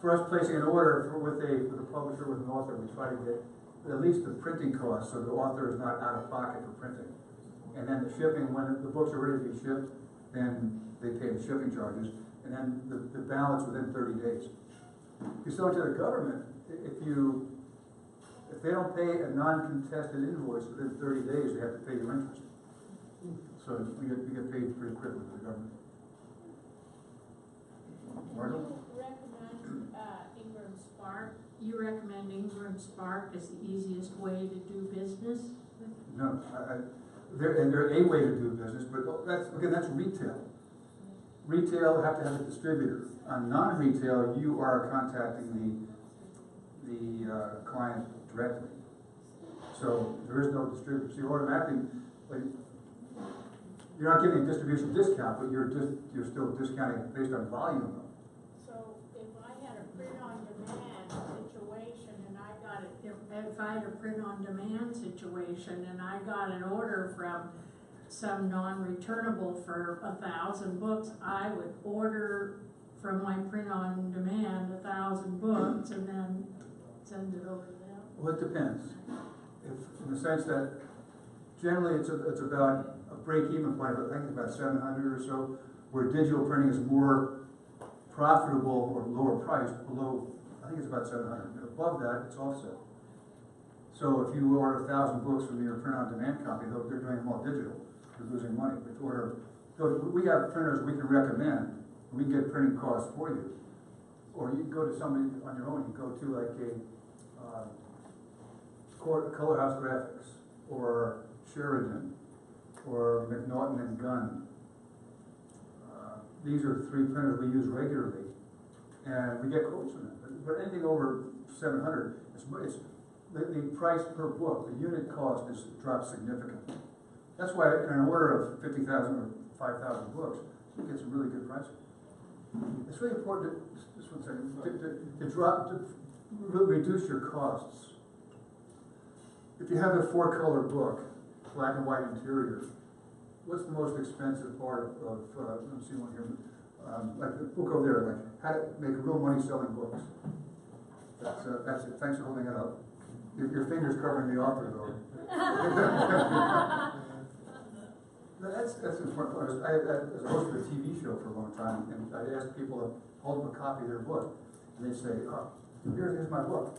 for us placing an order with a publisher, with an author, we try to get at least the printing costs, so the author is not out of pocket for printing. And then the shipping, when the books are ready to be shipped, then they pay the shipping charges, and then the balance within 30 days. If you sell it to the government, if they don't pay a non-contested invoice within 30 days, they have to pay you interest. So we get paid pretty quickly with the government. Margot? You recommend Ingram Spark? You recommend Ingram Spark as the easiest way to do business? No, they're a way to do business, but that's retail. Retail have to have a distributor. On non-retail, you are contacting the client directly. So there is no distributor. So you automatically, like, you're not getting a distribution discount, but you're still discounting based on volume. So if I had a print-on-demand situation and I got it, if I had a print-on-demand situation and I got an order from some non-returnable for 1,000 books, I would order from my print-on-demand 1,000 books and then send it over to them. Well, it depends. In the sense that generally it's about a break-even point, I think it's about 700 or so, where digital printing is more profitable or lower priced, below, I think it's about 700. And above that, it's offset. So if you order 1,000 books from your print-on-demand company, they're doing them all digital. They're losing money. But we have printers we can recommend. We can get printing costs for you. Or you can go to somebody on your own. You go to like a Color House Graphics, or Sheridan, or McNaughton and Gunn. These are 3 printers we use regularly, and we get quotes from them. But anything over 700, the price per book, the unit cost drops significantly. That's why in an order of 50,000 or 5,000 books, you get some really good pricing. It's really important just one second, to reduce your costs. If you have a 4-color book, black and white interior, what's the most expensive part of let me see one here, like the book over there, like how to make real money selling books. That's it. Thanks for holding it up. Your fingers covering the author though. That's important. I was a host of a TV show for a long time, and I asked people to hold up a copy of their book, and they'd say, "Oh, here's my book,"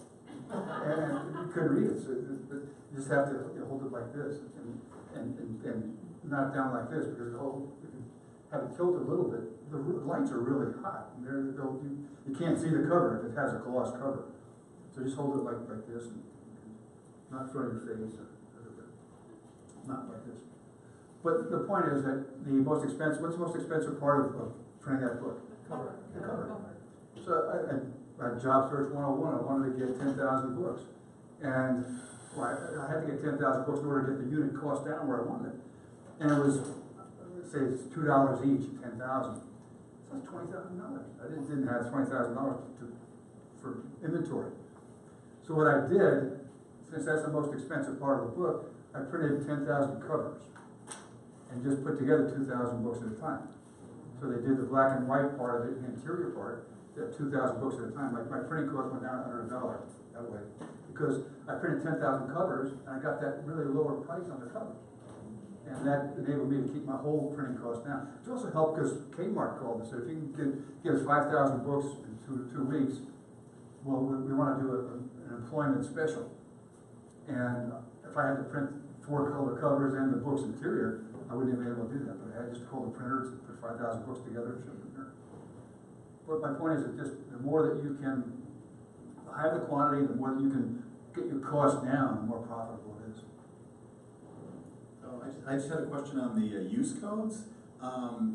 and you couldn't read it. So you just have to hold it like this, and not down like this, because if you have it tilted a little bit, the lights are really hot. And you can't see the cover if it has a gloss cover. So just hold it like this, and not in front of your face, not like this. But the point is that what's the most expensive part of printing that book? Cover. The cover. So at Job Search 101, I wanted to get 10,000 books. And I had to get 10,000 books in order to get the unit cost down where I wanted it. And it was, say it's $2 each, 10,000. So that's $20,000. I didn't have $20,000 for inventory. So what I did, since that's the most expensive part of the book, I printed 10,000 covers and just put together 2,000 books at a time. So they did the black and white part of it, the interior part, 2,000 books at a time. My printing cost went down $100 that way, because I printed 10,000 covers and I got that really lower price on the covers. And that enabled me to keep my whole printing cost down. It also helped because Kmart called and said, if you can give us 5,000 books in two weeks, well, we want to do an employment special. And if I had to print 4-color covers and the book's interior, I wouldn't have been able to do that. But I had just called the printers, put 5,000 books together, and ship them there. But my point is that just the more that you can, the higher the quantity, the more that you can get your cost down, the more profitable it is. I just had a question on the use codes.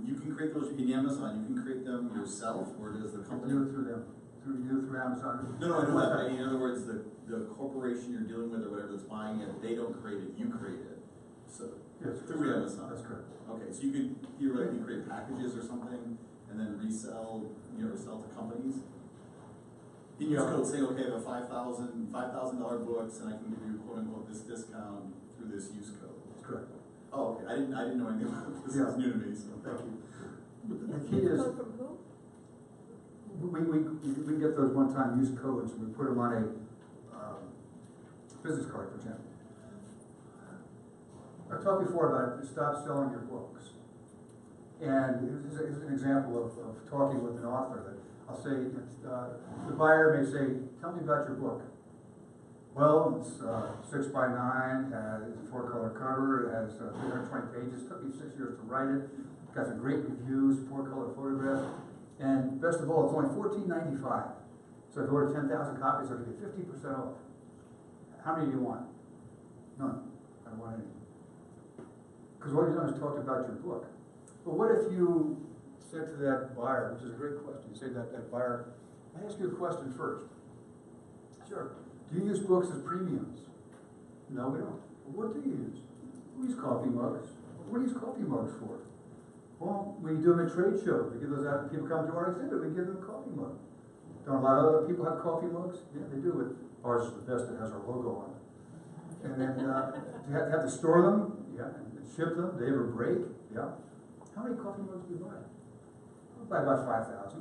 You can create those in Amazon. You can create them yourself, or does the company? Do it through them. Through Amazon. No, I know that. I mean, in other words, the corporation you're dealing with or whatever that's buying it, they don't create it. You create it. So Yes, through Amazon. That's correct. Okay, so you could theoretically create packages or something and then resell, sell to companies. In use code saying, okay, I have $5,000 books, and I can give you quote unquote this discount through this use code. That's correct. Oh, okay. I didn't know anything about this. This is new to me, so thank you. The key is Code from who? we get those one-time use codes, and we put them on a business card, for example. I talked before about stop selling your books. And here's an example of talking with an author that I'll say, the buyer may say, tell me about your book. Well, it's 6 by 9, it's a 4-color cover, it has 320 pages, it took me 6 years to write it, got some great reviews, 4-color photographs, and best of all, it's only $14.95. So if you order 10,000 copies, I'll give you 50% off. How many do you want? None. I don't want any. Because all you've done is talked about your book. But what if you said to that buyer, which is a great question, you say to that buyer, I ask you a question first. Sure. Do you use books as premiums? No, we don't. Well, what do you use? We use coffee mugs. What do you use coffee mugs for? Well, we do them at trade shows. We give those out. People come to our exhibit. We give them a coffee mug. Don't a lot of other people have coffee mugs? Yeah, they do. But ours is the best. It has our logo on it. And then you have to store them. Yeah. And ship them. They ever break? Yeah. How many coffee mugs do you buy? I buy about 5,000.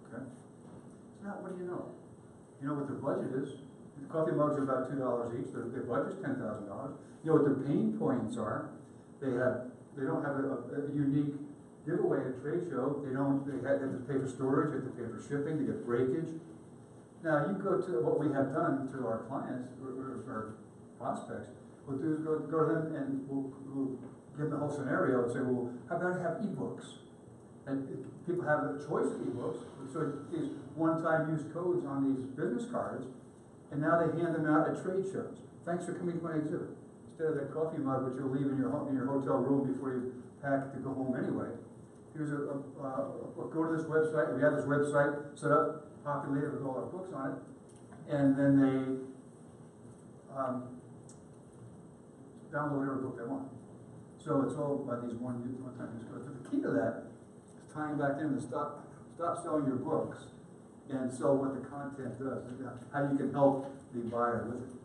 Okay. So now, what do you know? You know what their budget is. The coffee mugs are about $2 each. Their budget's $10,000. You know what their pain points are. They don't have a unique giveaway at a trade show. They have to pay for storage, they have to pay for shipping, they get breakage. Now you go to what we have done to our clients, or our prospects, we'll do is go to them and we'll give them the whole scenario and say, well, how about I have ebooks? And people have a choice of ebooks. So these one-time use codes on these business cards, and now they hand them out at trade shows. Thanks for coming to my exhibit. Instead of that coffee mug which you'll leave in your hotel room before you pack to go home anyway, here's go to this website. We have this website set up, populated with all our books on it, and then they download whatever book they want. So it's all by these one-time use codes. But the key to that is tying back in to stop selling your books and sell what the content does, how you can help the buyer with it.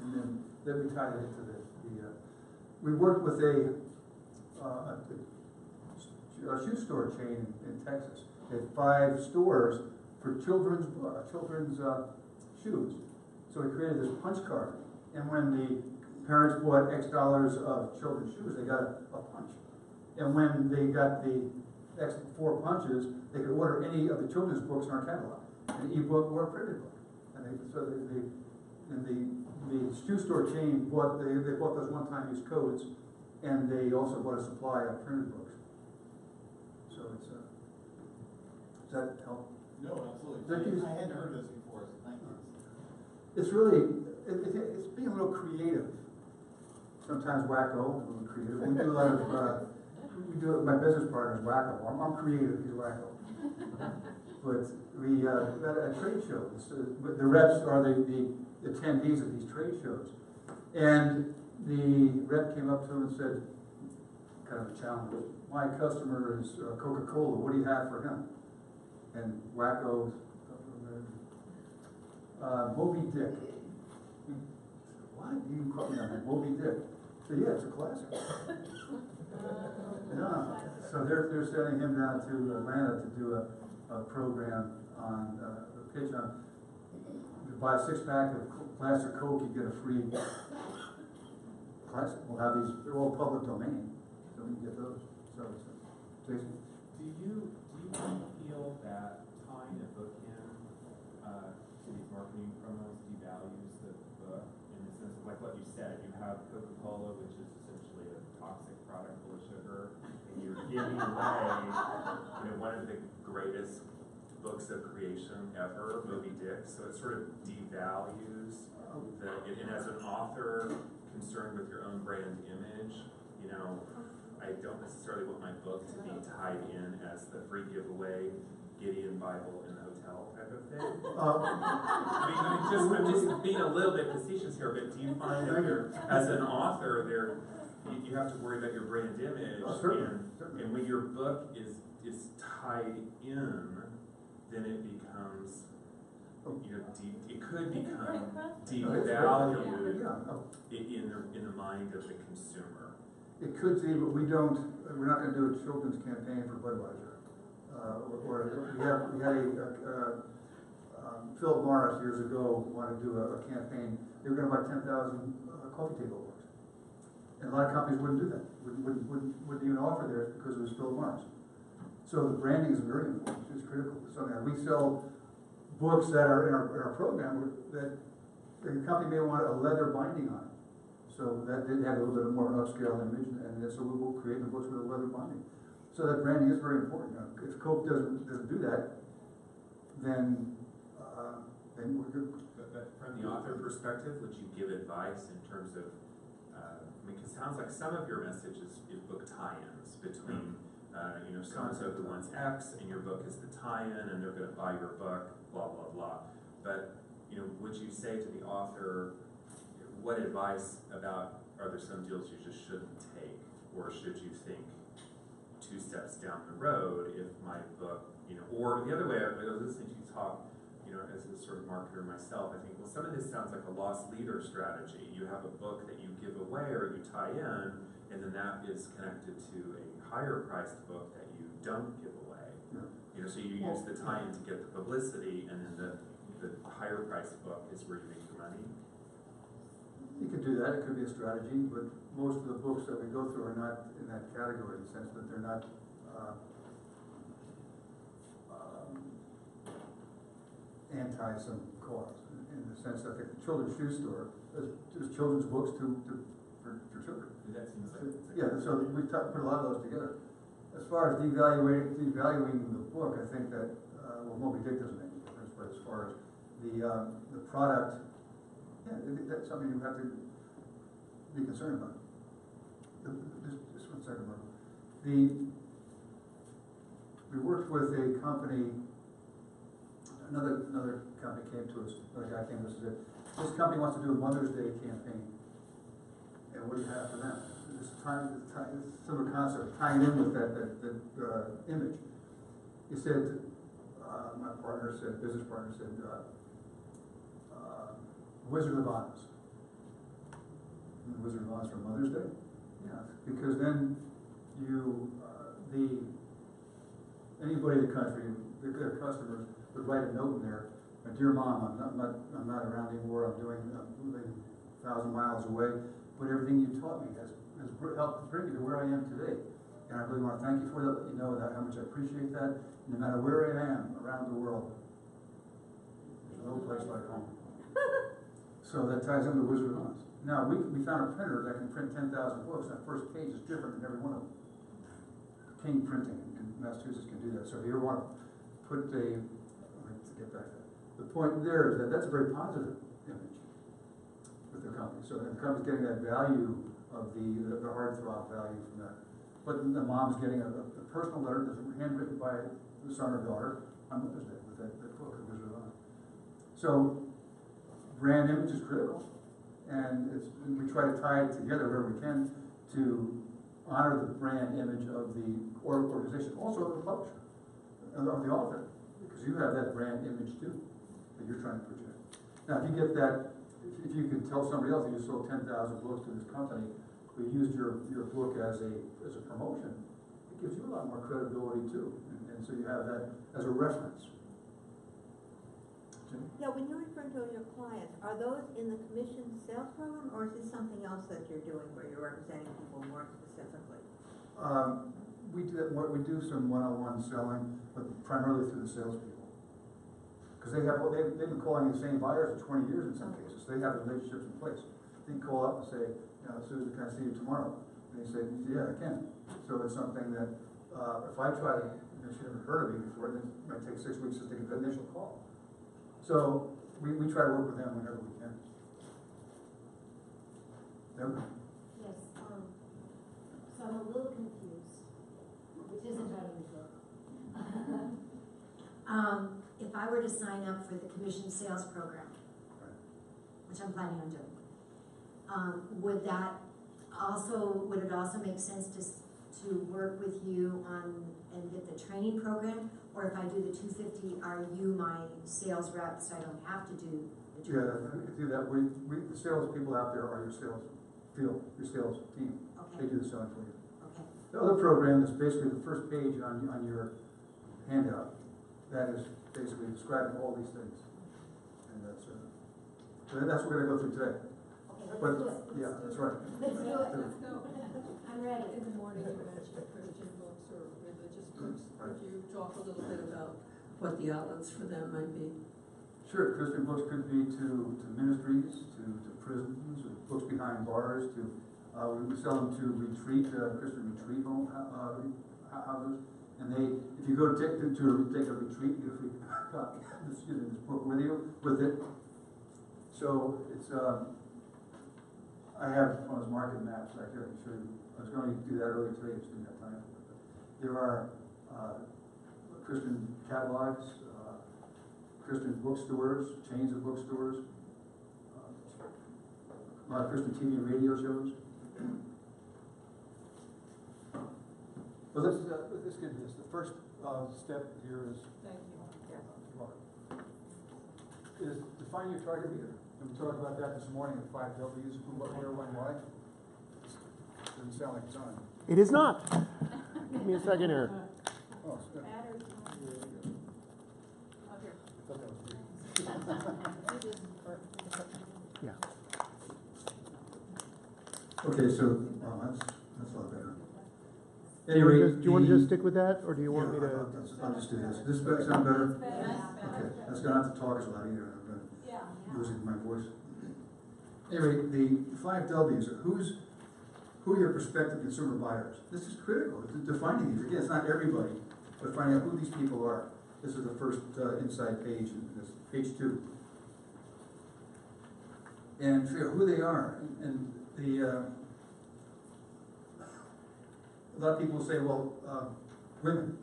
And then we tied it into we worked with a shoe store chain in Texas. They had 5 stores for children's shoes. So we created this punch card. And when the parents bought X dollars of children's shoes, they got a punch. And when they got the X 4 punches, they could order any of the children's books in our catalog, an ebook or a printed book. And the shoe store chain bought those one-time use codes, and they also bought a supply of printed books. So it's does that help? No, absolutely. I hadn't heard this before, so thank you. It's really it's being a little creative. Sometimes wacko, a little creative. We do a lot of my business partner is wacko. I'm creative. He's wacko. But we at a trade show. The reps are the attendees of these trade shows, and the rep came up to him and said, kind of a challenge, my customer is Coca-Cola, what do you have for him? And wacko, Moby Dick. What? You can quote me on that, Moby Dick. So yeah, it's a classic. Yeah. So they're sending him down to Atlanta to do a program on a pitch on. Buy a 6-pack of classic Coke, you get a free classic. We'll have these, they're all public domain, so we can get those. So, Jason? Do you feel that tying a book in to these marketing promos devalues the book in the sense of like what you said, you have Coca-Cola, which is essentially a toxic product full of sugar, and you're giving away, one of the greatest books of creation ever, Moby Dick, so it sort of devalues and as an author concerned with your own brand image, I don't necessarily want my book to be tied in as the free giveaway Gideon Bible in the hotel type of thing. I'm just being a little bit facetious here, but do you find that as an author you have to worry about your brand image, and when your book is tied in, then it becomes, it could become devalued in the mind of the consumer. It could be, but we're not going to do a children's campaign for Budweiser. or we had Philip Morris years ago wanted to do a campaign. They were going to buy 10,000 coffee table books, and a lot of companies wouldn't do that. Wouldn't even offer theirs because it was Philip Morris. So the branding is very important. It's critical. So now we sell books that are in our program that the company may want a leather binding on it. So that did have a little bit more upscale image, and so we will create the books with a leather binding. So that branding is very important. Now, if Coke doesn't do that, then we're good. But from the author perspective, would you give advice in terms of, because it sounds like some of your message is book tie-ins between, so-and-so who wants X, and your book is the tie-in, and they're gonna buy your book, blah, blah, blah. But, would you say to the author, what advice about, are there some deals you just shouldn't take? Or should you think 2 steps down the road if my book, or the other way, I was listening to you talk, as a sort of marketer myself, I think, well, some of this sounds like a lost leader strategy. You have a book that you give away or you tie in, and then that is connected to a higher priced book that you don't give away. Yeah. So you use the tie-in to get the publicity, and then the higher priced book is where you make your money. You could do that. It could be a strategy, but most of the books that we go through are not in that category, in the sense that they're not anti some cause, in the sense that the children's shoe store there's children's books for children. That seems like Yeah, so we put a lot of those together. As far as devaluing the book, I think that Moby Dick doesn't make a difference, but as far as the product, yeah, that's something you have to be concerned about. Just 1 second, Mark. We worked with a company. Another company came to us. Another guy came to us and said, "This company wants to do a Mother's Day campaign, and what do you have for them?" This similar concept, tying in with that image. He said, my business partner said, Wizard of Oz. And the Wizard of Oz for Mother's Day? Yeah, because then anybody in the country, their customers would write a note in there, "Dear Mom, I'm not around anymore. I'm moving 1,000 miles away, but everything you taught me has helped bring me to where I am today. And I really want to thank you for that, let you know how much I appreciate that. No matter where I am around the world, there's no place like home." So that ties into the Wizard of Oz. Now, we found a printer that can print 10,000 books. That first page is different than every one of them. King Printing in Massachusetts can do that. So if you ever want to put let's get back to that. The point there is that that's a very positive image with the company. So the company's getting that value of the heartthrob value from that. But the mom's getting a personal letter that's handwritten by the son or daughter on Mother's Day with that book, The Wizard of Oz. So brand image is critical, and we try to tie it together where we can to honor the brand image of the organization, also of the publisher, of the author, because you have that brand image too that you're trying to project. Now, if you get that, if you can tell somebody else that you sold 10,000 books to this company, we used your book as a promotion, it gives you a lot more credibility too, and so you have that as a reference. Now, when you're referring to your clients, are those in the commission sales program, or is this something else that you're doing where you're representing people more specifically? We do that more. We do some one-on-one selling, but primarily through the salespeople, because they've been calling the same buyers for 20 years in some cases. So they have relationships in place. They can call up and say, "Susan, can I see you tomorrow?" And they say, "Yeah, I can." So it's something that if I try to, she never heard of me before, then it might take 6 weeks just to get the initial call. So we try to work with them whenever we can. Deborah? Yes, so I'm a little confused, which isn't how you book. If I were to sign up for the commission sales program, which I'm planning on doing, would it also make sense to work with you on and get the training program? Or if I do the 250, are you my sales rep so I don't have to do the training? Yeah, we could do that. The sales people out there are your sales field, your sales team. Okay. They do the selling for you. Okay. The other program is basically the first page on your handout that is basically describing all these things. And that's what we're gonna go through today. But, yeah, that's right. Let's do it. Let's go. I'm ready. In the morning, you mentioned Christian books or religious books. Could you talk a little bit about what the outlets for them might be? Sure, Christian books could be to ministries, to prisons, books behind bars, to, we sell them to retreat, Christian retreat houses. And if you go take a retreat, you free copy, excuse me, this book with it. So it's, I have one of those market maps right here. I can show you. I was going to do that earlier today, just didn't have time. There are Christian catalogs, Christian bookstores, chains of bookstores, a lot of Christian TV and radio shows. But let's get this. The first step here is Thank you. is define your target reader. And we talked about that this morning at 5 W's, who, what, where, when, why. Doesn't sound like it's on. It is not. Give me a second here. Oh, it's good. Batteries on. There you go. Oh, here. I thought that was good. Yeah. Okay, so that's a lot better. Do you want to just stick with that, or do you want me to? I'll just do this. This better sound better? Okay, that's gonna have to talk is a lot easier. I'm losing my voice. Anyway, the 5 W's are who are your prospective consumer buyers? This is critical. Defining these. Again, it's not everybody, but finding out who these people are. This is the first inside page, this page 2. And figure out who they are. And a lot of people say, well, women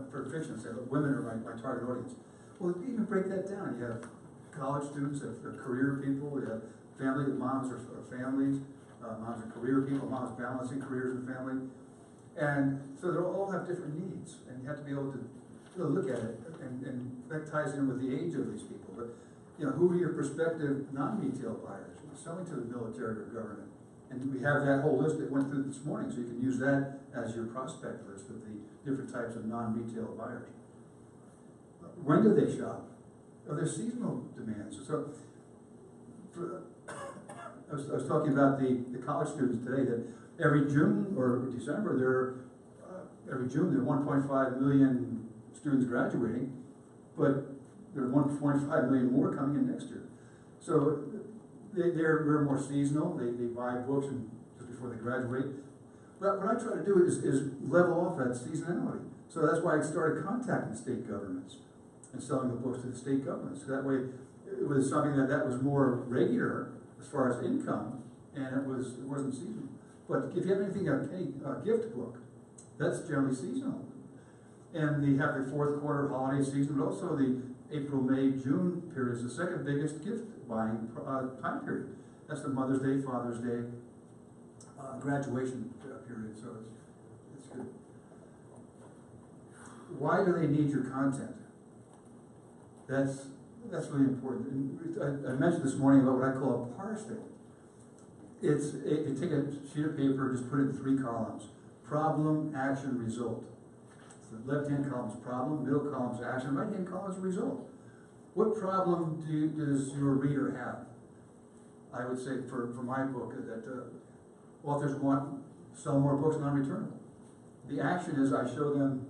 for fiction say, look, women are my target audience. Well, you can break that down. You have college students, they're career people, you have family, moms are families, moms are career people, moms balancing careers and family. And so they all have different needs, and you have to be able to look at it, and that ties in with the age of these people. But, who are your prospective non-retail buyers, selling to the military or government? And we have that whole list that went through this morning, so you can use that as your prospect list of the different types of non-retail buyers. When do they shop? Are there seasonal demands? So, I was talking about the college students today, that every June or December, there are 1.5 million students graduating, but there are 1.5 million more coming in next year. So they're more seasonal. They buy books just before they graduate. But what I try to do is level off that seasonality. So that's why I started contacting state governments and selling the books to the state governments. So that way, it was something that was more regular as far as income, and it wasn't seasonal. But if you have anything, any gift book, that's generally seasonal. And they have the fourth quarter holiday season, but also the April, May, June period is the second biggest gift buying time period. That's the Mother's Day, Father's Day, graduation period. So it's good. Why do they need your content? That's really important. And I mentioned this morning about what I call a par statement. You take a sheet of paper, just put it in 3 columns: problem, action, result. The left-hand column is problem, middle column is action, right-hand column is result. What problem does your reader have? I would say for my book that authors want to sell more books non-returnable. The action is I show them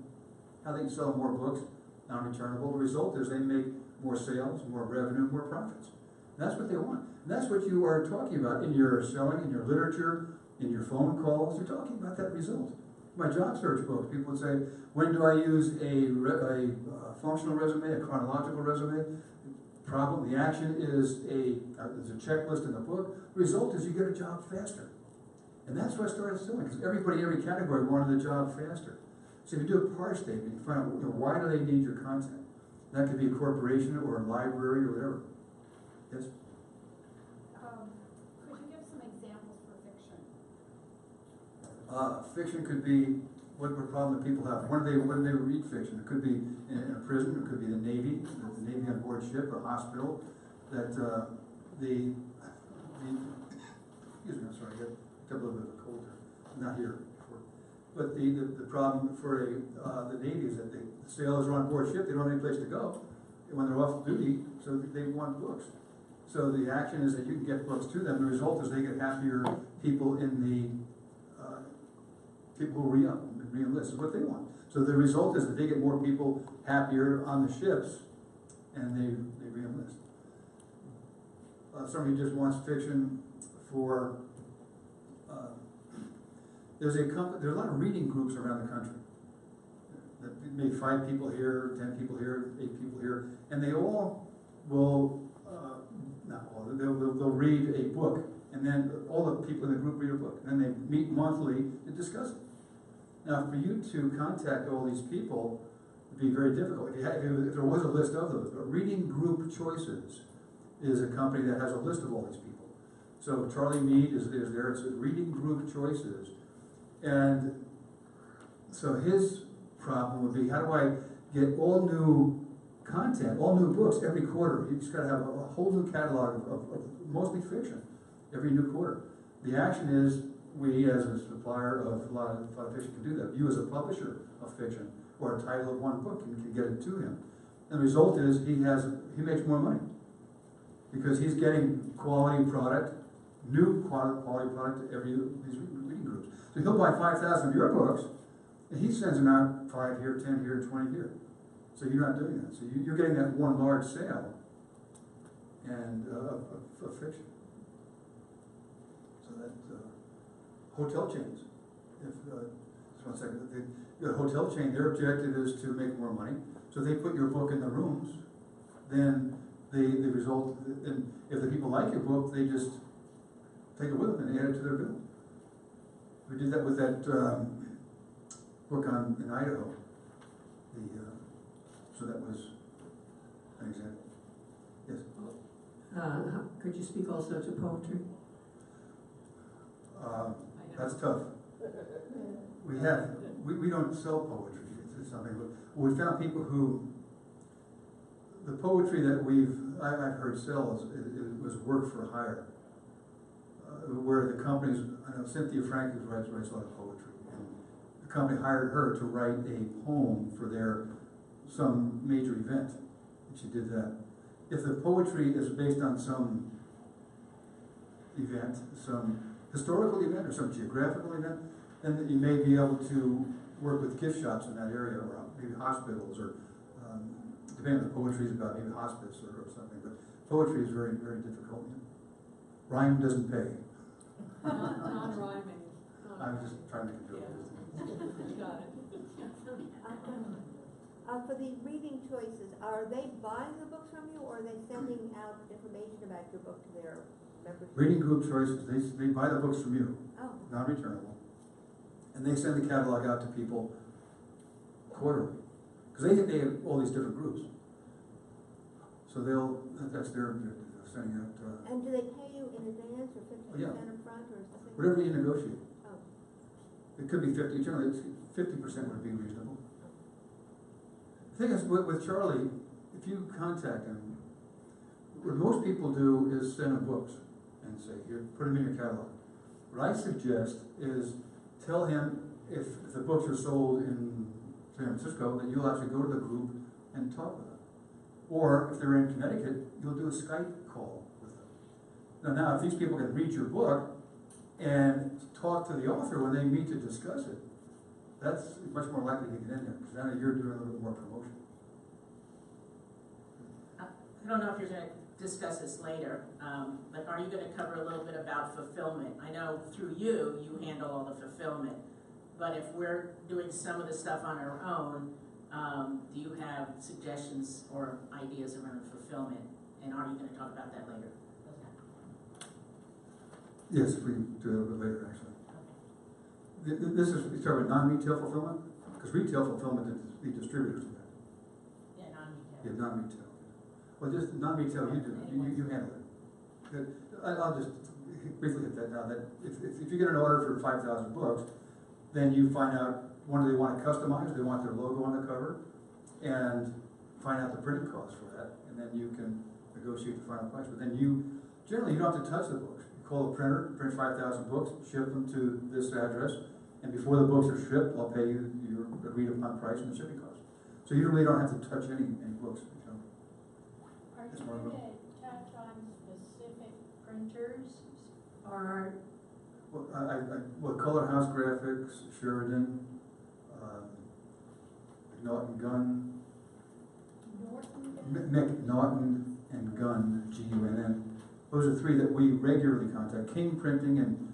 how they can sell more books non-returnable. The result is they make more sales, more revenue, more profits. And that's what they want. And that's what you are talking about in your selling, in your literature, in your phone calls. You're talking about that result. My job search books, people would say, when do I use a functional resume, a chronological resume? Problem, the action is there's a checklist in the book. The result is you get a job faster. And that's what I started selling, because everybody in every category wanted a job faster. So if you do a par statement, you find out why do they need your content. That could be a corporation or a library or whatever. Yes? Could you give some examples for fiction? Fiction could be what problem that people have. When do they read fiction? It could be in a prison. It could be the Navy on board ship, a hospital. That excuse me, I'm sorry, I got a little bit of a cold here. I'm not here before. But the problem for the Navy is that the sailors are on board ship, they don't have any place to go when they're off duty, so they want books. So the action is that you can get books to them. The result is they get happier people in the, people who re-enlist is what they want. So the result is that they get more people happier on the ships and they re-enlist. Somebody just wants fiction for, there's a lot of reading groups around the country. Maybe 5 people here, 10 people here, 8 people here, and they all will, not all, they'll read a book, and then all the people in the group read a book, and then they meet monthly to discuss it. Now, for you to contact all these people would be very difficult. If there was a list of those, but Reading Group Choices is a company that has a list of all these people. So Charlie Mead is there. It says Reading Group Choices, and so his problem would be, how do I get all new content, all new books every quarter? You just got to have a whole new catalog of mostly fiction every new quarter. The action is, we as a supplier of a lot of fiction can do that. You as a publisher of fiction or a title of one book can get it to him. And the result is he makes more money because he's getting quality product, new quality product to every these reading groups. So he'll buy 5,000 of your books, and he sends them out 5 here, 10 here, 20 here. So you're not doing that. So you're getting that one large sale and of fiction. So that hotel chains. If just one second, the hotel chain, their objective is to make more money. So if they put your book in the rooms, then the result. And if the people like your book, they just take it with them and add it to their bill. We did that with that book in Idaho. So that was an example. Yes. Could you speak also to poetry? That's tough. We don't sell poetry. It's something. We found people who the poetry that I've heard sell was work for hire, where the companies. I know Cynthia Franklin writes a lot of poetry, and the company hired her to write a poem for some major event, and she did that. If the poetry is based on some event, some historical event or some geographical event, then you may be able to work with gift shops in that area, or maybe hospitals, or depending on the poetry is about, maybe hospice or something. But poetry is very, very difficult. Rhyme doesn't pay. Non-rhyming. I'm just trying to control it. Got it. For the reading choices, are they buying the books from you, or are they sending out information about your book to their members? Reading Group Choices, they buy the books from you, Oh. non-returnable, and they send the catalog out to people quarterly, because they have all these different groups. So that's their sending out. And do they pay you in advance, or 50% Yeah. up front, or something? Whatever you negotiate. Oh. It could be 50, generally it's 50% would be reasonable. The thing is, with Charlie, if you contact him, what most people do is send him books and say, here, put them in your catalog. What I suggest is tell him if the books are sold in San Francisco, that you'll actually go to the group and talk with them. Or if they're in Connecticut, you'll do a Skype call with them. Now, if these people can read your book and talk to the author when they meet to discuss it, that's much more likely to get in there, because now you're doing a little bit more promotion. I don't know if you're going to discuss this later, but are you going to cover a little bit about fulfillment? I know through you handle all the fulfillment, but if we're doing some of the stuff on our own, do you have suggestions or ideas around fulfillment? And are you going to talk about that later? Yes, we can do it a little bit later, actually. This is, you start with non-retail fulfillment? Because retail fulfillment is the distributors do that. Yeah, non-retail. Yeah, non-retail. Well, just non-retail, you do, you handle it. I'll just briefly hit that now, that if you get an order for 5,000 books, then you find out, one, do they want it customized, they want their logo on the cover, and find out the printing cost for that, and then you can negotiate the final price. But then generally you don't have to touch the books. You call the printer, print 5,000 books, ship them to this address, And before the books are shipped, I'll pay you your agreed upon price and the shipping cost. So you really don't have to touch any books. So. Are That's you one of them. gonna touch on specific printers or? Well, Color House Graphics, Sheridan, Norton Gunn, McNaughton and Gunn, Gunn. Those are three that we regularly contact. King Printing in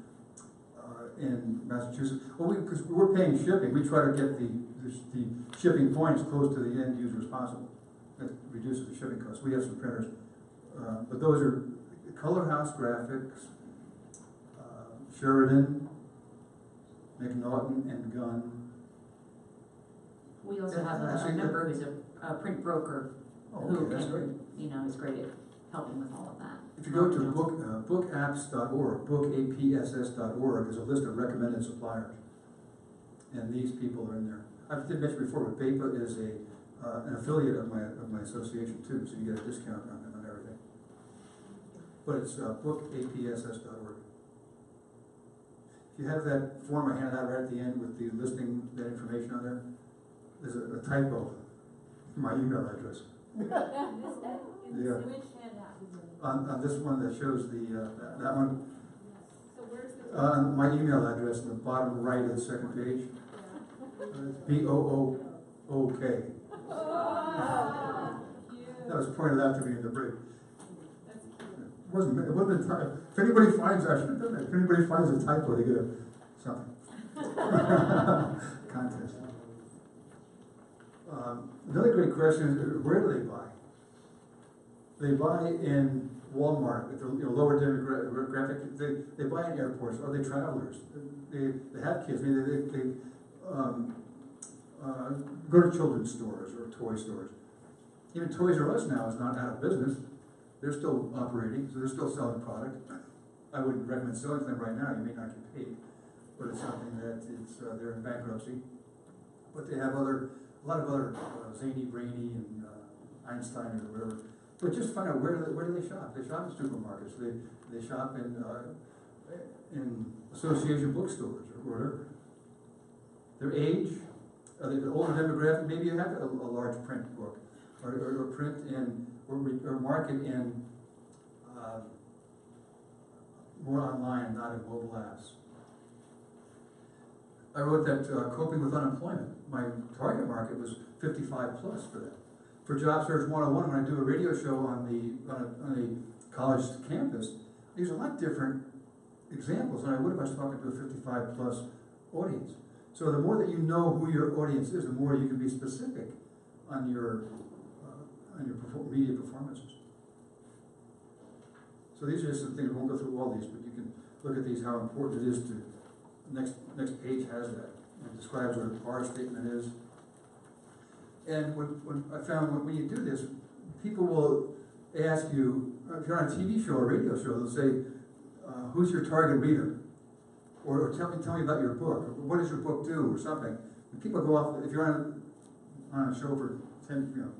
Massachusetts. Well, because we're paying shipping, we try to get the shipping points close to the end user as possible. That reduces the shipping costs. We have some printers, but those are Color House Graphics, Sheridan, McNaughton and Gunn. We also have a member who's a print broker who that's great. can, is great at helping with all of that. If you go to bookapps.org, bookapss.org, there's a list of recommended suppliers. And these people are in there. I did mention before, but BAIPA is an affiliate of my association too, so you get a discount on everything. But it's bookapss.org. If you have that form I handed out right at the end with the listing, that information on there, there's a typo in my email address. Yeah. Which handout? On this one that shows that one, So where's the? my email address in the bottom right of the second page. It's BOOOK. That was pointed out to me in the break. It wasn't a typo. If anybody finds, I should have done that. If anybody finds a typo, they get something. Contest. Another great question is, where do they buy? They buy in Walmart, with the lower demographic. They buy in airports. Are they travelers? They have kids. Maybe they go to children's stores or toy stores. Even Toys R Us now is not out of business. They're still operating, so they're still selling product. I wouldn't recommend selling to them right now. You may not get paid, but it's something that they're in bankruptcy. But they have a lot of other Zany, Brainy, and Einstein or whatever. But just find out where do they shop. They shop in supermarkets. They shop in association bookstores or whatever. Their age, the older demographic. Maybe you have a large print book, or print in or market in more online, not in mobile apps. I wrote that coping with unemployment. My target market was 55 plus for that. For Job Search 101, when I do a radio show on a college campus, I use a lot different examples than I would if I was talking to a 55 plus audience. So the more that you know who your audience is, the more you can be specific on your media performances. So these are just some things. We won't go through all these, but you can look at these, how important it is to. Next page has that. It describes what a bar statement is. And when I found when you do this, people will ask you, if you're on a TV show or radio show, they'll say, who's your target reader? Or tell me about your book. Or what does your book do? Or something. And people go off, if you're on a show for 10,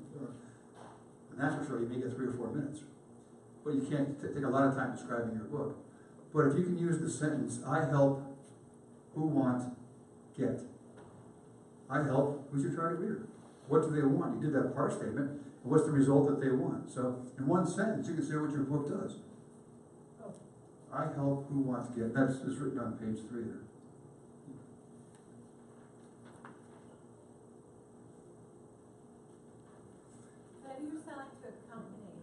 a national show, you may get 3 or 4 minutes. But you can't take a lot of time describing your book. But if you can use the sentence, I help who want, get. I help, who's your target reader? What do they want? You did that par statement, and what's the result that they want? So, in one sentence, you can say what your book does. I help who wants, get. That's written on page 3 there. That you're selling to a company,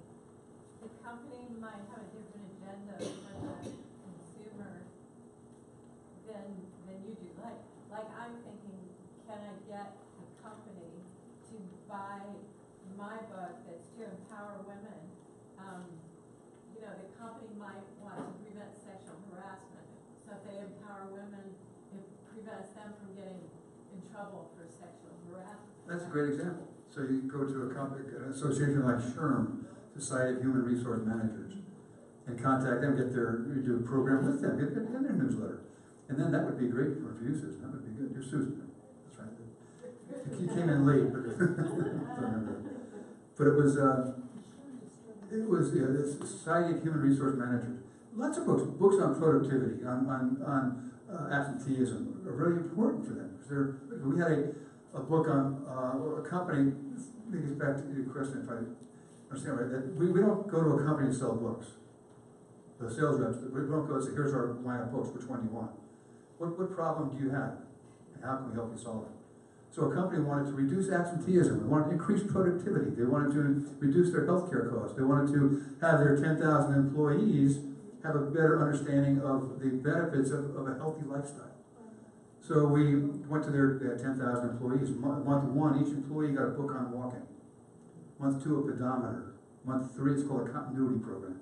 the company might have a different agenda for the consumer than you do. Like I'm thinking, can I get a company to buy my book that's to empower women? The company might want to prevent sexual harassment. So if they empower women, it prevents them from getting in trouble for sexual harassment. That's a great example. So you go to an association like SHRM, Society of Human Resource Managers, and contact them, you do a program with them, get in their newsletter. And then that would be great for you, Susan. That would be good. You're Susan. That's right. You came in late, but it was the Society of Human Resource Managers. Lots of books on productivity, on absenteeism are really important for them. Because we had a book on a company, it gets back to your question if I understand right, that we don't go to a company to sell books. The sales reps, we don't go and say, here's our line of books, which one do you want? What problem do you have? And how can we help you solve it? So a company wanted to reduce absenteeism, they wanted to increase productivity, they wanted to reduce their healthcare costs, they wanted to have their 10,000 employees have a better understanding of the benefits of a healthy lifestyle. So we went to their 10,000 employees. Month one, each employee got a book on walking. Month two, a pedometer. Month three, it's called a continuity program.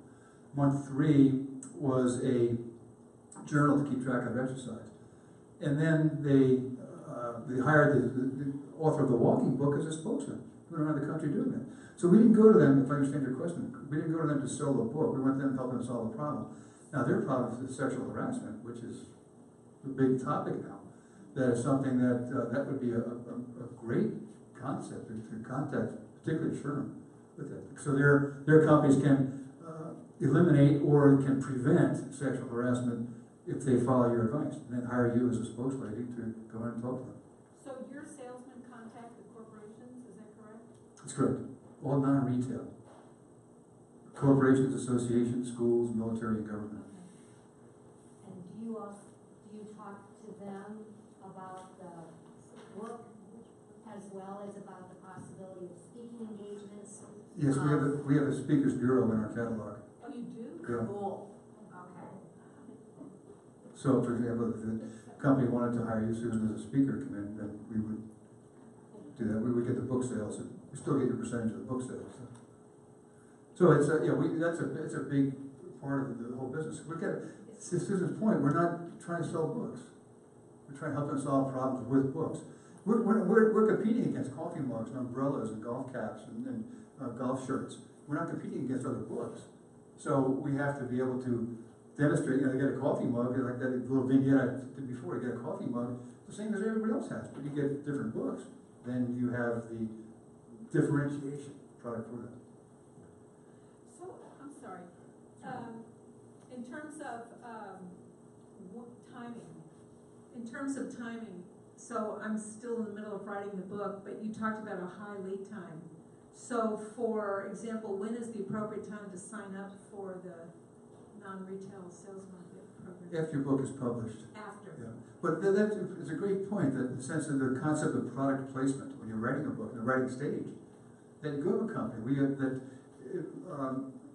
Month three was a journal to keep track of exercise. And then they hired the author of the walking book as a spokesman. We went around the country doing that. So we didn't go to them, if I understand your question, we didn't go to them to sell the book. We went to them to help them solve a problem. Now their problem is sexual harassment, which is a big topic now. That is something that would be a great concept to contact, particularly SHRM, with it. So their companies can eliminate or can prevent sexual harassment if they follow your advice, and then hire you as a spokeslady to go in and talk to them. So your salesmen contact the corporations, is that correct? That's correct. All non-retail. Corporations, associations, schools, military, and government. And do you talk to them about the book as well as about the possibility of speaking engagements? Yes, we have a speakers bureau in our catalog. Oh, you do? Yeah. Cool. Okay. So, for example, if the company wanted to hire you, Susan, as a speaker, come in, then we would do that. We would get the book sales. And we still get your percentage of the book sales. So it's it's a big part of the whole business. To Susan's point, we're not trying to sell books. We're trying to help them solve problems with books. We're competing against coffee mugs and umbrellas and golf caps and golf shirts. We're not competing against other books. So we have to be able to demonstrate, you get a coffee mug, like that little vignette I did before, you get a coffee mug, the same as everybody else has, but you get different books. Then you have the differentiation product for them. So, I'm sorry, in terms of, timing, so I'm still in the middle of writing the book, but you talked about a high lead time. So for example, when is the appropriate time to sign up for the non-retail sales market program? After your book is published. After. Yeah. But that is a great point, that the sense of the concept of product placement, when you're writing a book, in the writing stage, that you go to a company,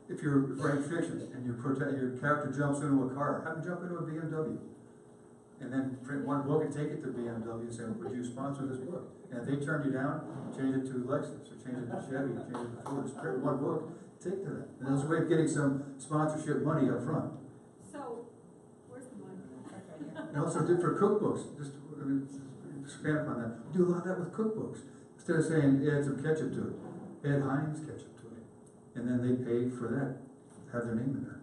if you're writing fiction and your character jumps into a car, have them jump into a BMW. And then print one book and take it to BMW and say, would you sponsor this book? And if they turn you down, change it to Lexus, or change it to Chevy, or change it to Ford. Just print one book, take to them. And that's a way of getting some sponsorship money up front. So, where's the money? And also do for cookbooks, just expand upon that. We do a lot of that with cookbooks. Instead of saying, add some ketchup to it, add Heinz ketchup to it. And then they pay for that, have their name in there.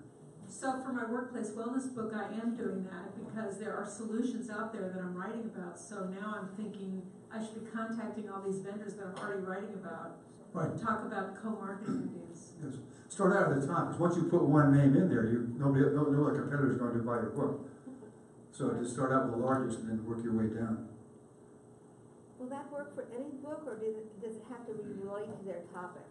So for my workplace wellness book, I am doing that because there are solutions out there that I'm writing about. So now I'm thinking I should be contacting all these vendors that I'm already writing about. Right. And talk about co-marketing ideas. Yes. Start out at the top, because once you put one name in there, no other competitor is going to buy your book. So just start out with the largest and then work your way down. Will that work for any book, or does it have to be related to their topic?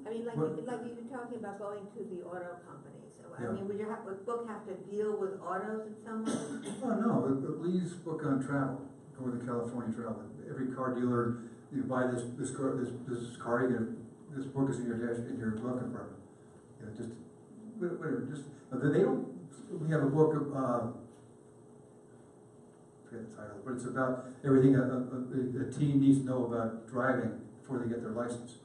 I mean, like you were talking about going to the auto companies. So, Yeah. I mean, would your book have to deal with autos in some way? Oh, no, Lee's book on travel, going to California travel. Every car dealer, you buy this car, you get this book is in your glove compartment. Just whatever. They don't. We have a book of I forget the title, but it's about everything a teen needs to know about driving before they get their license.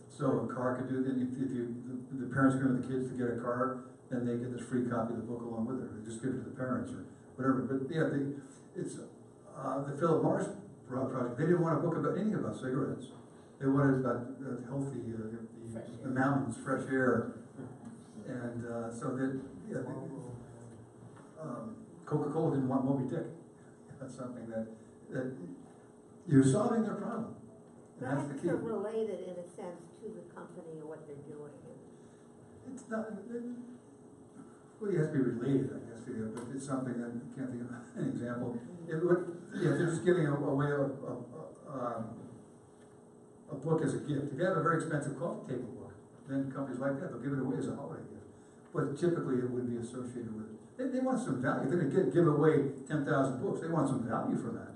So a car could do. Then if the parents go with the kids to get a car, then they get this free copy of the book along with it. They just give it to the parents or whatever. But yeah, it's the Philip Morris project. They didn't want a book about anything about cigarettes. They wanted about healthy, the mountains, fresh air, and so that Coca-Cola didn't want Moby Dick. That's something that you're solving their problem. And that's the key. Sort of related in a sense to the company or what they're doing. It's not. Well, it has to be related, I guess, but it's something that I can't think of an example. It would, yeah, if you're just giving away a book as a gift. If you have a very expensive coffee table book, then companies like that, they'll give it away as a holiday gift. But typically it would be associated with it. They want some value. They're gonna give away 10,000 books. They want some value from that.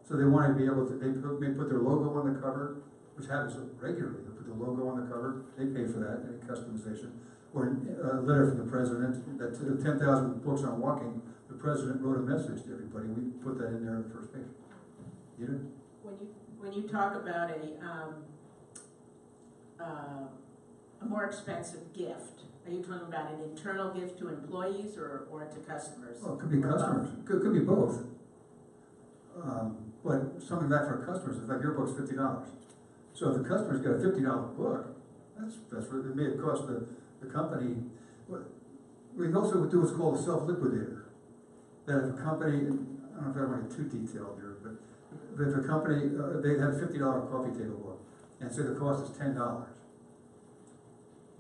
So they want to be able to, they may put their logo on the cover, which happens regularly. They put the logo on the cover, they pay for that, any customization. Or a letter from the president, that 10,000 books on walking, the president wrote a message to everybody. We put that in there on the first page. You know? When you talk about a more expensive gift, are you talking about an internal gift to employees or to customers? Well, it could be customers. Could be both. But something like that for customers, it's like your book's $50. So if the customer's got a $50 book, that's what it may have cost the company. We can also do what's called a self-liquidator. That if a company, I don't know if I want to get too detailed here, but if a company, they had a $50 coffee table book, and say the cost is $10,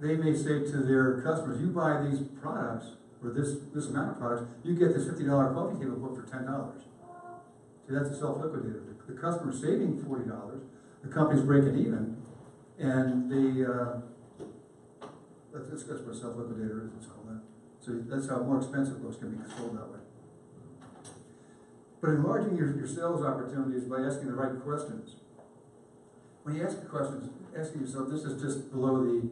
they may say to their customers, you buy these products, or this amount of products, you get this $50 coffee table book for $10. See, that's a self-liquidator. The customer's saving $40, the company's breaking even, and that's what a self-liquidator is, it's called that. So that's how more expensive books can be sold that way. But enlarging your sales opportunities by asking the right questions. When you ask the questions, asking yourself, this is just below the,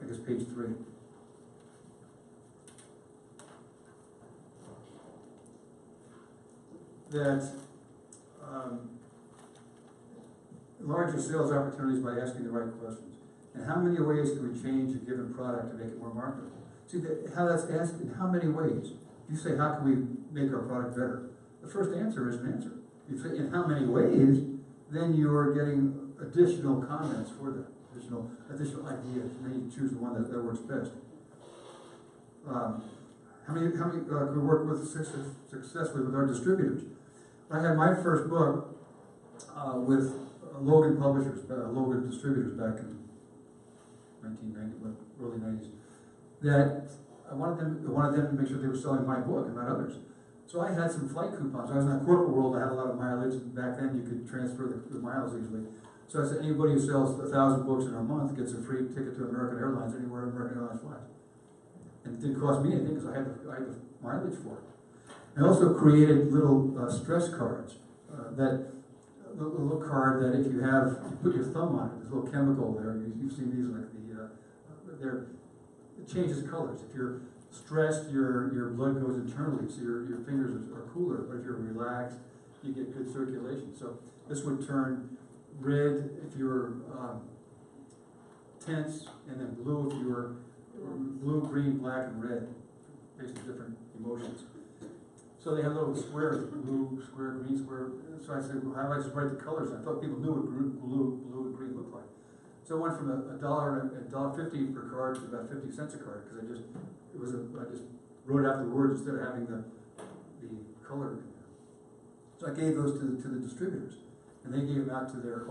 I guess page 3. That enlarge your sales opportunities by asking the right questions. And how many ways can we change a given product to make it more marketable? See, how that's asked, in how many ways? You say, how can we make our product better? The first answer is an answer. You say, in how many ways, then you're getting additional comments for that, additional ideas, and then you choose the one that works best. How many can we work with successfully with our distributors? I had my first book with Logan Publishers, Logan Distributors back in 1990, early 90s. That I wanted them to make sure they were selling my book and not others. So I had some flight coupons. I was in the corporate world. I had a lot of mileage. Back then, you could transfer the miles easily. So I said, anybody who sells 1,000 books in a month gets a free ticket to American Airlines anywhere American Airlines flies. And it didn't cost me anything because I had the mileage for it. I also created little stress cards. That little card that if you put your thumb on it, there's a little chemical there. You've seen these like it changes colors. If you're stressed, your blood goes internally, so your fingers are cooler. But if you're relaxed, you get good circulation. So this would turn red if you're tense, and then blue if you're blue, green, black, and red, based on different emotions. So they have little squares, blue square, green square. So I said, well, how do I just write the colors? I thought people knew what blue and green looked like. So I went from $1.50 per card to about 50 cents a card, because I just wrote out the words instead of having the color in there. So I gave those to the distributors, and they gave them out to their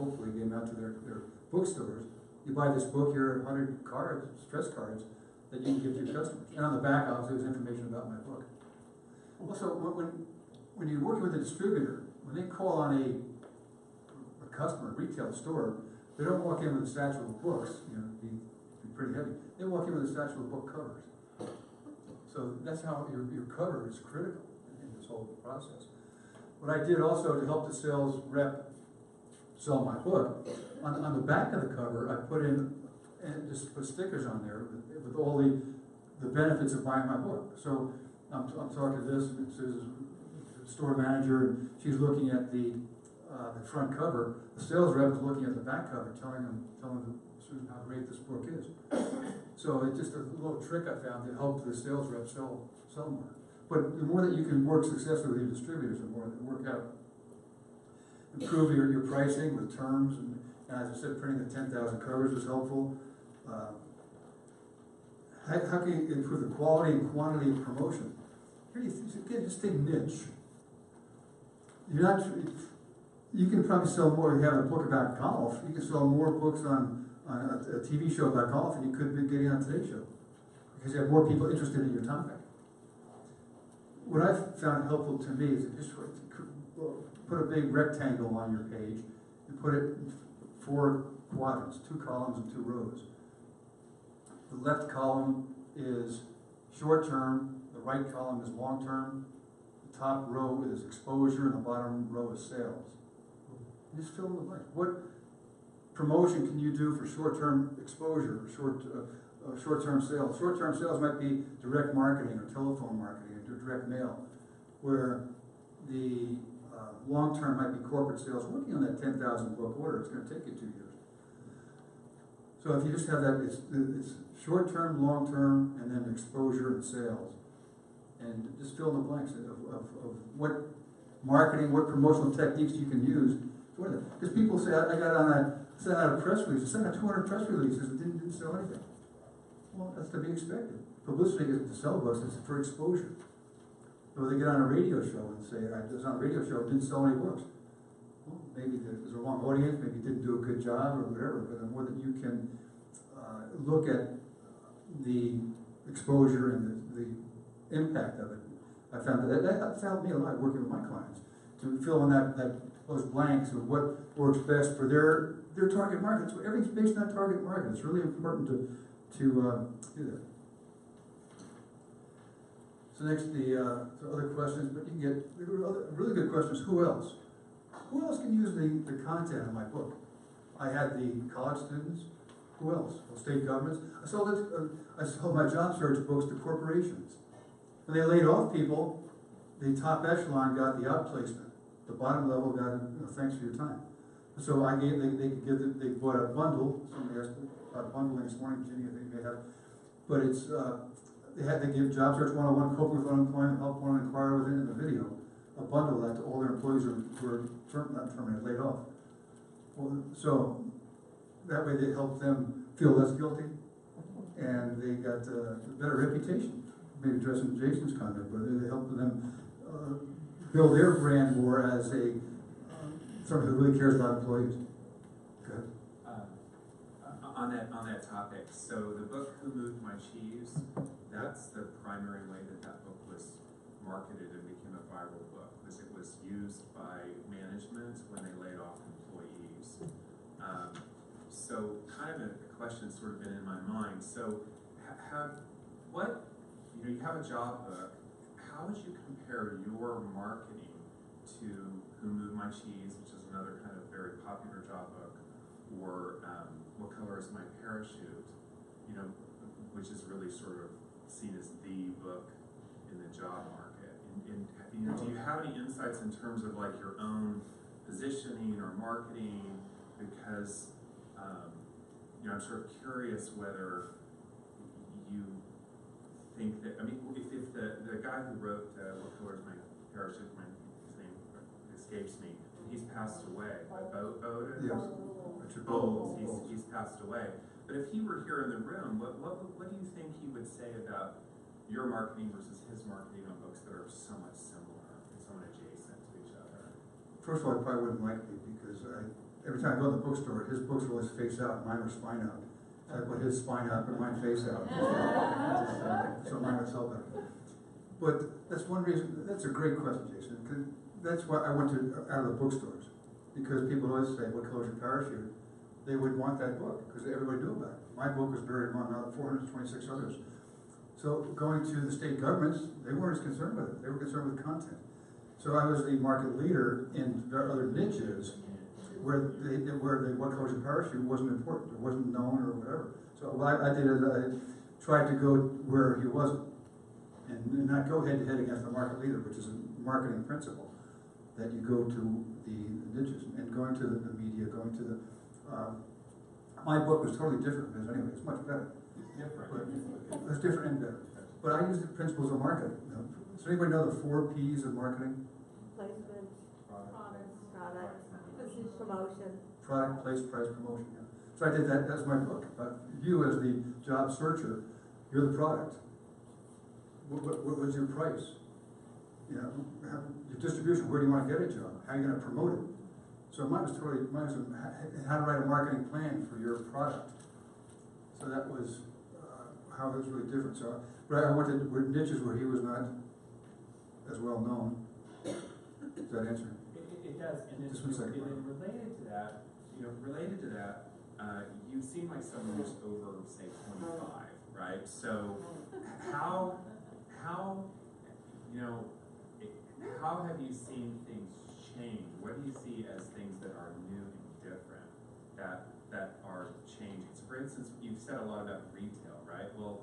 bookstores. You buy this book, here are 100 cards, stress cards, that you can give to your customers. And on the back, obviously, there's information about my book. Also, when you're working with a distributor, when they call on a customer, a retail store, they don't walk in with a satchel of books, be pretty heavy. They walk in with a satchel of book covers. So that's how your cover is critical in this whole process. What I did also to help the sales rep sell my book, on the back of the cover, I put in, and just put stickers on there with all the benefits of buying my book. So I'm talking to this store manager, and she's looking at the front cover. The sales rep is looking at the back cover, telling Susan how great this book is. So it's just a little trick I found to help the sales rep sell more. But the more that you can work successfully with your distributors, the more they work out. Improve your pricing with terms, and as I said, printing the 10,000 covers was helpful. How can you improve the quality and quantity of promotion? Here again, just think niche. You can probably sell more if you have a book about golf. You can sell more books on a TV show about golf than you could be getting on Today's Show. because you have more people interested in your topic. What I've found helpful to me is to just put a big rectangle on your page and put it in 4 quadrants, 2 columns and 2 rows. The left column is short-term, the right column is long-term, the top row is exposure, and the bottom row is sales. Just fill in the blank. What promotion can you do for short-term exposure, short-term sales? Short-term sales might be direct marketing or telephone marketing or direct mail, where the long-term might be corporate sales. Working on that 10,000 book order, it's going to take you 2 years. So if you just have that, it's short-term, long-term, and then exposure and sales. And just fill in the blanks of what marketing, what promotional techniques you can use. Because people say, I got on sent out a press release, I sent out 200 press releases and didn't sell anything. Well, that's to be expected. Publicity isn't to sell books, it's for exposure. So they get on a radio show and say, I was on a radio show, didn't sell any books. Well, maybe there's a wrong audience, maybe you didn't do a good job or whatever, but the more that you can look at the exposure and the impact of it, I found that's helped me a lot working with my clients to fill in those blanks of what works best for their target market. So everything's based on target market. It's really important to do that. So next, so other questions, but you can get there were other really good questions. Who else? Who else can use the content of my book? I had the college students. Who else? Well, state governments. I sold my job search books to corporations. When they laid off people, the top echelon got the outplacement. The bottom level got, thanks for your time. So I gave, they bought a bundle. Somebody asked about bundling this morning, Virginia, they may have. But it's, they had to give job search 101, coping with unemployment, help one inquire within in the video. A bundle that to all their employees who were not terminated, laid off. Well, so that way they helped them feel less guilty, and they got a better reputation. Maybe addressing Jason's comment, but they helped them build their brand more as a somebody who really cares about employees. Good. On that topic, so the book "Who Moved My Cheese," that's the primary way that book was marketed and became a viral book, was it was used by management when they laid off employees. So kind of a question sort of been in my mind. So you have a job book. How would you compare your marketing to Who Moved My Cheese, which is another kind of very popular job book, or What Color Is My Parachute, which is really sort of seen as the book in the job market. And do you have any insights in terms of like your own positioning or marketing? Because I'm sort of curious whether you think that, if the guy who wrote What Color Is My Parachute, his name escapes me, he's passed away. Bowden? Yes. Bowles, he's passed away. But if he were here in the room, what do you think he would say about your marketing versus his marketing on books that are somewhat similar and somewhat adjacent to each other? First of all, I probably wouldn't like me because every time I go to the bookstore, his books are always face out, mine are spine out. So I put his spine out, but mine face out. So mine would sell better. But that's one reason. That's a great question, Jason. Cause that's why I went out of the bookstores, because people always say, "What color's your parachute?" They would want that book because everybody knew about it. My book was buried among 426 others. So going to the state governments, they weren't as concerned with it. They were concerned with content. So I was the market leader in other niches where the What Color's Your Parachute wasn't important, or wasn't known, or whatever. So what I did is I tried to go where he wasn't, and not go head to head against the market leader, which is a marketing principle, that you go to the niches, and going to the media, going to the my book was totally different from his anyway. It's much better. But it's different and better. But I use the principles of marketing. Does anybody know the 4 P's of marketing? Placement, product, promotion. Product, place, price, promotion. Yeah. So I did that. That's my book. You as the job searcher, you're the product. What was your price? Your distribution. Where do you want to get a job? How are you going to promote it? So mine was how to write a marketing plan for your product. So that was how it was really different, so, but I went to niches where he was not as well known. Does that answer? It does, and then, Just one second. and then related to that, you seem like someone who's over, say, 25, right? So, how, you know, how have you seen things change? What do you see as things that are new and different, that are changing? So for instance, you've said a lot about retail, right? Well,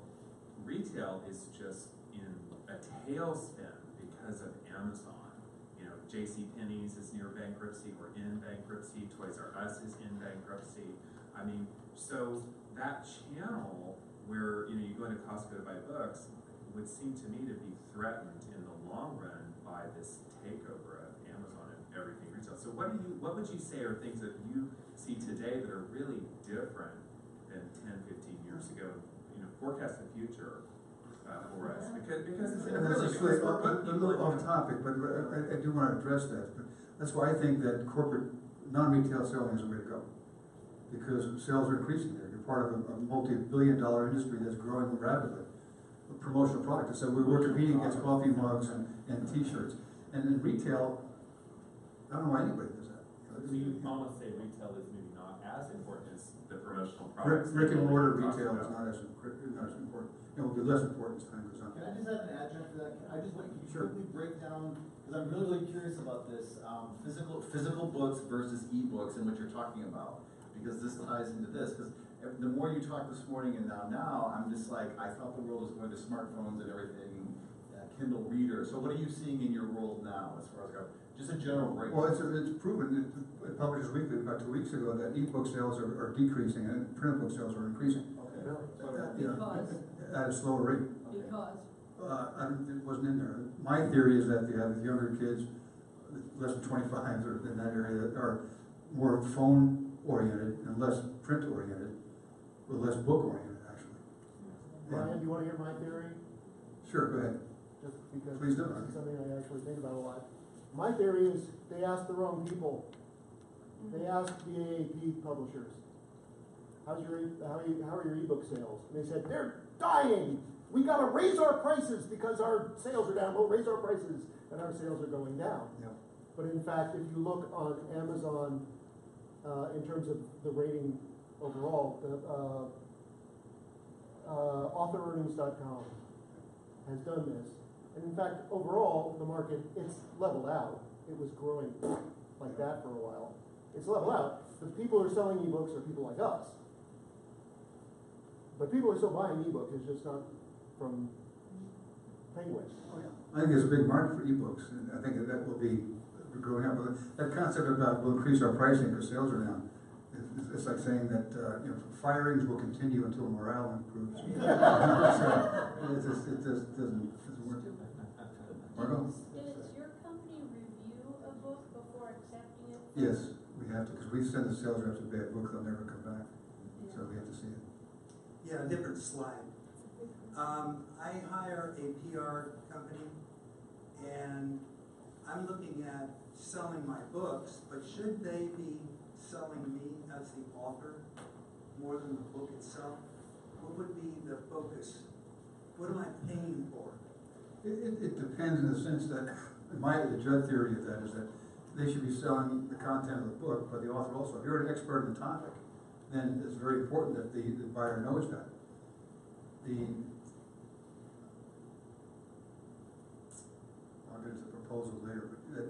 retail is just in a tailspin because of Amazon. You know, JCPenney's is near bankruptcy or in bankruptcy, Toys R Us is in bankruptcy. I mean, so that channel where, you know, you go into Costco to buy books would seem to me to be threatened in the long run by this takeover of Amazon and everything retail. So what would you say are things that you see today that are really different than 10, 15 years ago? You know, forecast the future for us, because it's really a little off topic, but I do want to address that. But that's why I think that corporate non-retail selling is the way to go, because sales are increasing there. You're part of a multi-billion-dollar industry that's growing rapidly. A promotional product. So we're competing against coffee mugs and T-shirts. And in retail, I don't know why anybody does that. So you almost say retail is maybe not as important as the promotional products. Brick and mortar retail is not as important. It will be less important as time goes on. Can I just have an adjunct to that? I just want you to Sure. quickly break down, because I'm really, really curious about this, physical books versus e-books and what you're talking about. Because this ties into this, because the more you talk this morning and now, I'm just like, I thought the world was going to smartphones and everything, Kindle reader. So what are you seeing in your world now as far as just a general breakdown? Well, it's proven, it Publishers Weekly about 2 weeks ago, that e-book sales are decreasing and print book sales are increasing. Okay. Because, At a slower rate. because, It wasn't in there. My theory is that they have younger kids, less than 25 or in that area, that are more phone oriented and less print oriented, or less book oriented actually. Brian, do you want to hear my theory? Sure, go ahead. Just because Please do. it's something I actually think about a lot. My theory is they asked the wrong people. They asked the AAP publishers, how are your ebook sales? And they said, they're dying. We got to raise our prices because our sales are down. We'll raise our prices, and our sales are going down. Yeah. But in fact, if you look on Amazon, in terms of the rating overall, AuthorEarnings.com has done this. And in fact, overall, the market, it's leveled out. It was growing like that for a while. It's leveled out. The people who are selling ebooks are people like us. But people are still buying ebooks, it's just not from Penguin. Oh, yeah. I think there's a big market for ebooks, and I think that will be growing up. That concept about we'll increase our pricing because sales are down, it's like saying that firings will continue until morale improves. So, it just doesn't work. Margot? Does your company review a book before accepting it? Yes, we have to, because we send the sales reps a bad book, they'll never come back. So we have to see it. Yeah, a different slide. I hire a PR company, and I'm looking at selling my books, but should they be selling me as the author more than the book itself? What would be the focus? What am I paying for? It depends in the sense that, the Judd theory of that is that they should be selling the content of the book, but the author also. If you're an expert in the topic, then it's very important that the buyer knows that. I'll get into the proposal later, but that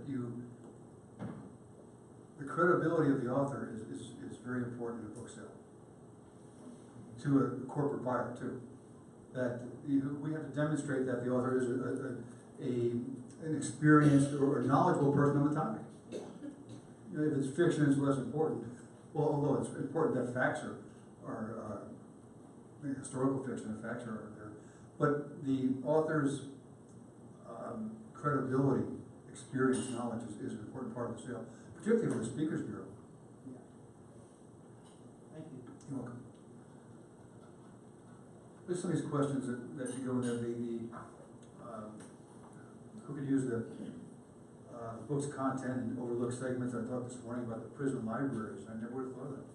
the credibility of the author is very important in a book sale. To a corporate buyer too. That we have to demonstrate that the author is an experienced or knowledgeable person on the topic. If it's fiction, it's less important. Well, although it's important that facts are historical fiction and facts are there. But the author's credibility, experience, knowledge is an important part of the sale, particularly for the Speakers Bureau. Yeah. Thank you. You're welcome. There's some of these questions that you go in there, who could use the book's content and overlook segments. I talked this morning about the prison libraries. I never would have thought of that.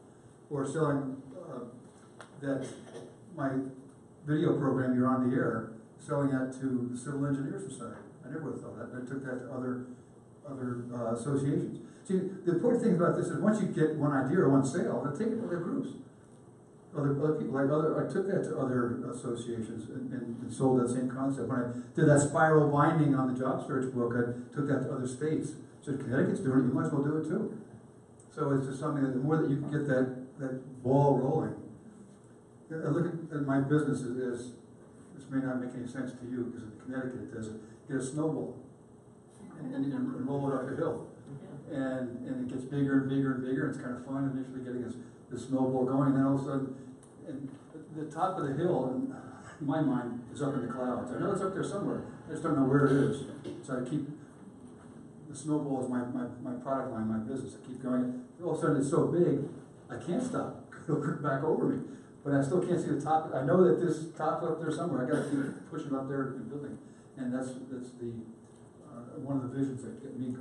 Or selling that my video program, you're on the air, selling that to the Civil Engineers Society. I never would have thought that, I took that to other associations. See, the important thing about this is once you get one idea or one sale, then take it to other groups. Other people, I took that to other associations and sold that same concept. When I did that spiral binding on the job search book, I took that to other states. So if Connecticut's doing it, you might as well do it too. So it's just something that the more that you can get that ball rolling. I look at my business as, this may not make any sense to you, because in Connecticut it does, get a snowball and roll it up a hill. And it gets bigger and bigger and bigger, and it's kind of fun initially getting this snowball going, and then all of a sudden, and the top of the hill, in my mind, is up in the clouds. I know it's up there somewhere, I just don't know where it is. So I keep, the snowball is my product line, my business, I keep going. All of a sudden it's so big, I can't stop, it'll come back over me. But I still can't see the top, I know that this top's up there somewhere, I gotta keep pushing up there and building. And that's the, one of the visions that get me going.